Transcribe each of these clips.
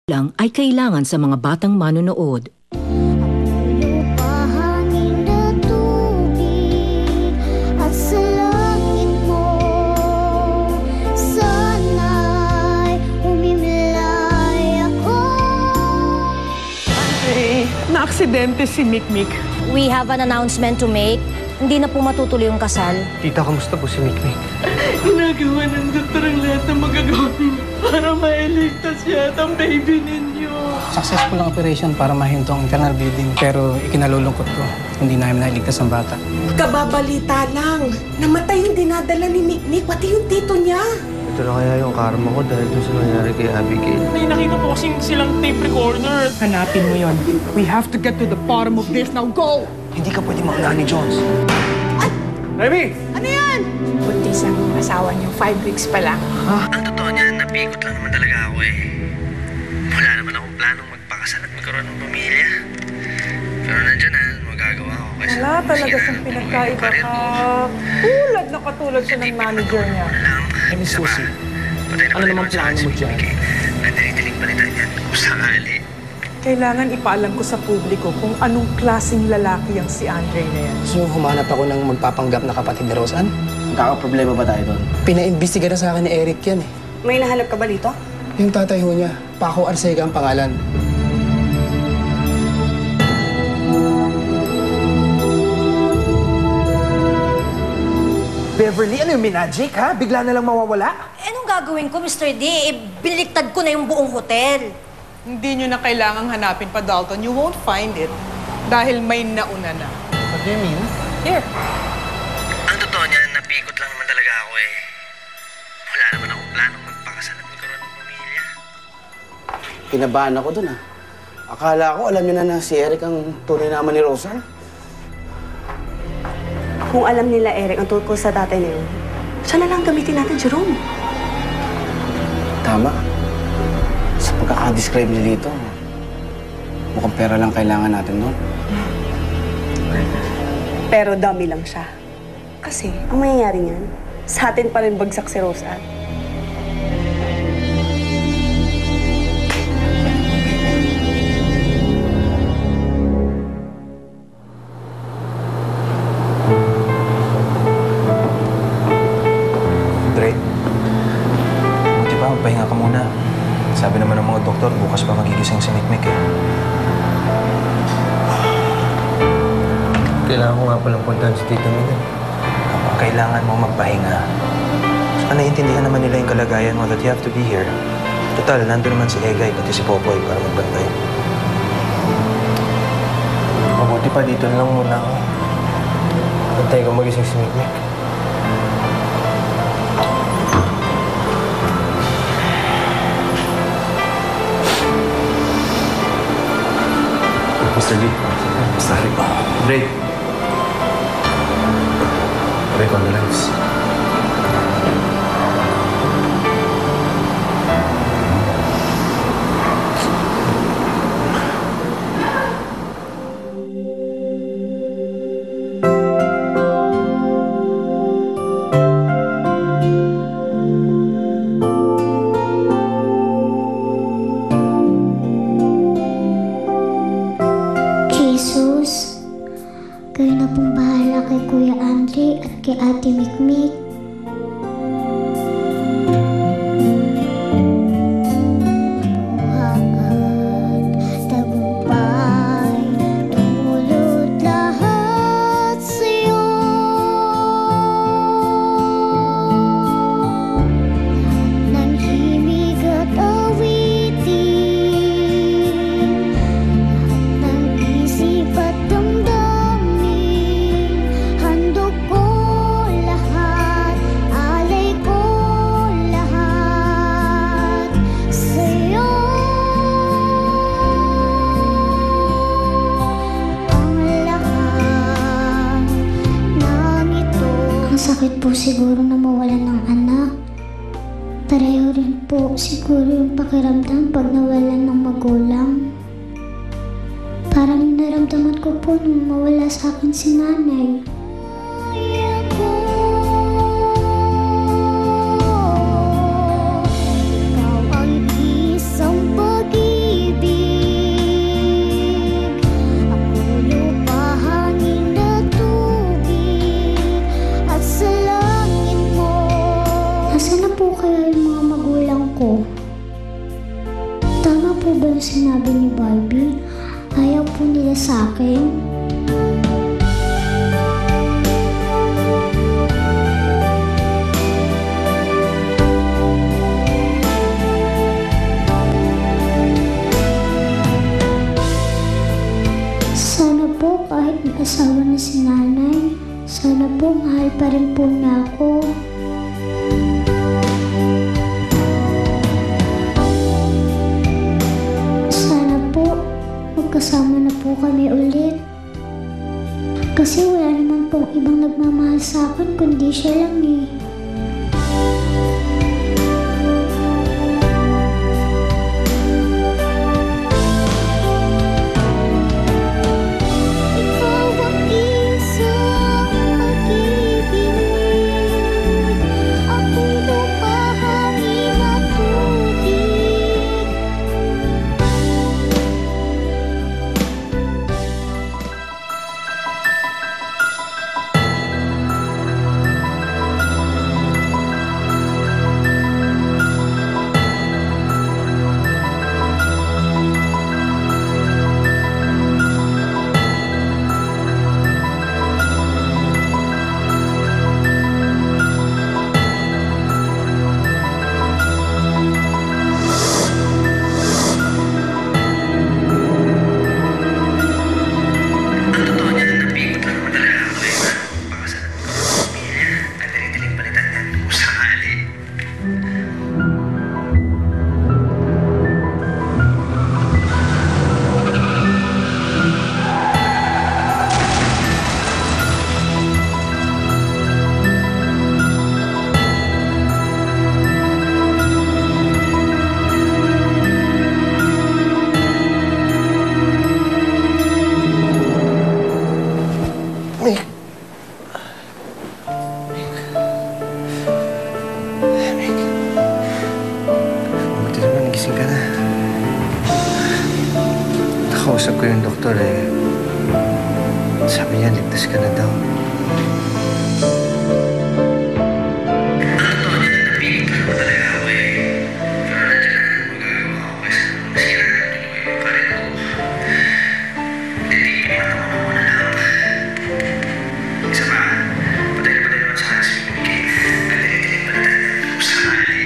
lang ay kailangan sa mga batang manonood. Na-aksidente si Mikmik. We have an announcement to make. Hindi na po matutuloy yung kasal. Tita, kamusta po si Mikmik? Ginagawa ng doktor ang lahat ng magagawin para mailigtas yata ang baby ninyo. Successful ang operation para mahinto ang internal bleeding. Pero ikinalulungkot ko, hindi namin nailigtas ang bata. Kababalita lang. Namatay yung dinadala ni Mikmik, pati yung tito niya. Ito na kaya yung karma ko dahil dun sa nangyari kay Abigail. May nakita po kasing silang tape recorder. Hanapin mo yon. We have to get to the bottom of this. Now go! Hindi ka pwede maunahan ni Jones. Remy! Ano yan? Buntis ang asawa niyo, 5 weeks pa lang. Ang totoo niyan, napikot lang naman talaga ako eh. Wala naman akong planong magpakasal at magkaroon ng pamilya. Pero nandyan na, magagawa ko kasi... Wala talaga siyang pinagkaiba ka. Tulad na katulad siya ng manager niya. Ay, Miss Susie, ano naman plano mo dyan? Nadilig balitan yan kung sakali. Kailangan ipaalam ko sa publiko kung anong klaseng lalaki ang si Andre na yan. So, humanap ako ng magpapanggap na kapatid ni Roseanne. Magkakaproblema ba tayo doon? Pinaimbestiga na sa akin ni Eric yan eh. May nahanap ka ba dito? Yung tatay ho niya, Paco Arcega ang pangalan. Beverly, ano yung minagic, ha? Bigla na lang mawawala? Eh, anong gagawin ko, Mr. D? Eh, biniligtad ko na yung buong hotel. Hindi nyo na kailangang hanapin pa, Dalton. You won't find it. Dahil may nauna na. What do you mean? Here. Ang totoo niyan, napikot lang naman talaga ako eh. Wala naman akong planong magpakasal at magkaroon ng pamilya. Kinabahan ako dun, Akala ko alam niyo na si Eric ang tunay na ama ni Roseanne. Kung alam nila, Eric, ang tungkol sa tatay na yun, siya na lang gamitin natin, Jerome. Tama. Sa pagkakadescribe niya dito, mukhang pera lang kailangan natin doon. Pero dami lang siya. Kasi, ang mangyayari niyan, sa atin pa rin bagsak si Roseanne. Magpahinga ka muna. Sabi naman ng mga doktor, bukas pa magigising si Mikmik eh. Kailangan ko nga palang puntahan si Tito Miguel. Kapag kailangan mo magpahinga, saka naiintindihan naman nila yung kalagayan mo that you have to be here. Total, nandun naman si Egay pati si Popoy para magbantay. Mabuti pa dito lang muna ako. Bantay ko magising si Mikmik. Mr. Lee, Mr. Rick. Great. Great on the lives. Jesus, kayo na pong bahala kay Kuya Andre at kay Ate Mikmik. Tagumpay, tumulot lahat sa'yo. Ng himig at awitin, ng isip at damdamin, handog ko lahat, alay ko lahat sa'yo. Ang lahat ng ito. Ang sakit po siguro na mawalan ng anak. Pareho rin po siguro yung pakiramdam pag nawalan ng magulang. Parang naramdaman ko po nung mawala sa akin si nanay. Ikaw ang isang pag-ibig. Tama po ba yung sinabi ni Barbie? Ayaw po nila sa akin? Sana po kahit may asawa na si nanay, sana po mahal pa rin po niya ako. Sana po magkasama na po kami ulit. Kasi wala naman pong ibang nagmamahal sa akin kundi siya lang eh. Ikaw ang isang pag-ibig, ako'y lupahangin at tubig. Ang totoo niyan, napikot lang naman talaga ako eh. Pakasalan ko sa pamilya. Ang dali-daling palitan yan kung sakali. Mick! Mick! Buti naman, nagising ka na. Nakausap ko yung doktor eh. Sabi niya, ligtas ka na daw. Ang totoo niyan, napikot lang naman talaga ako eh. Pero nandiyan na, magagawa ko kasi masiraan tuloy yung karir ko. Hindi man ako muna lang. Isa pa, patay na naman sa akin si Mickey. Ang dali-daling palitan yan kung sakali.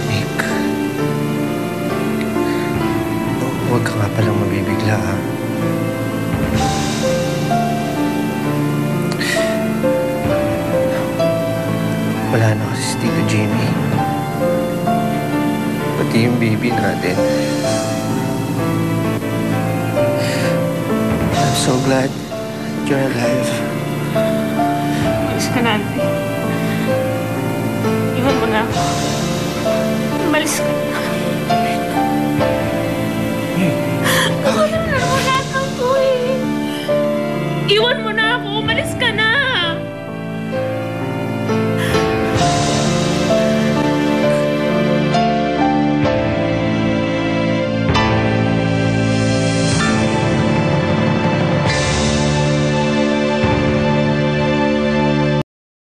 Mick. Huwag ka nga palang mabibigla, ha? Wala na kasi si Tito Jimmy. Pati yung baby natin. I'm so glad you're alive. Yes ka na, Andre.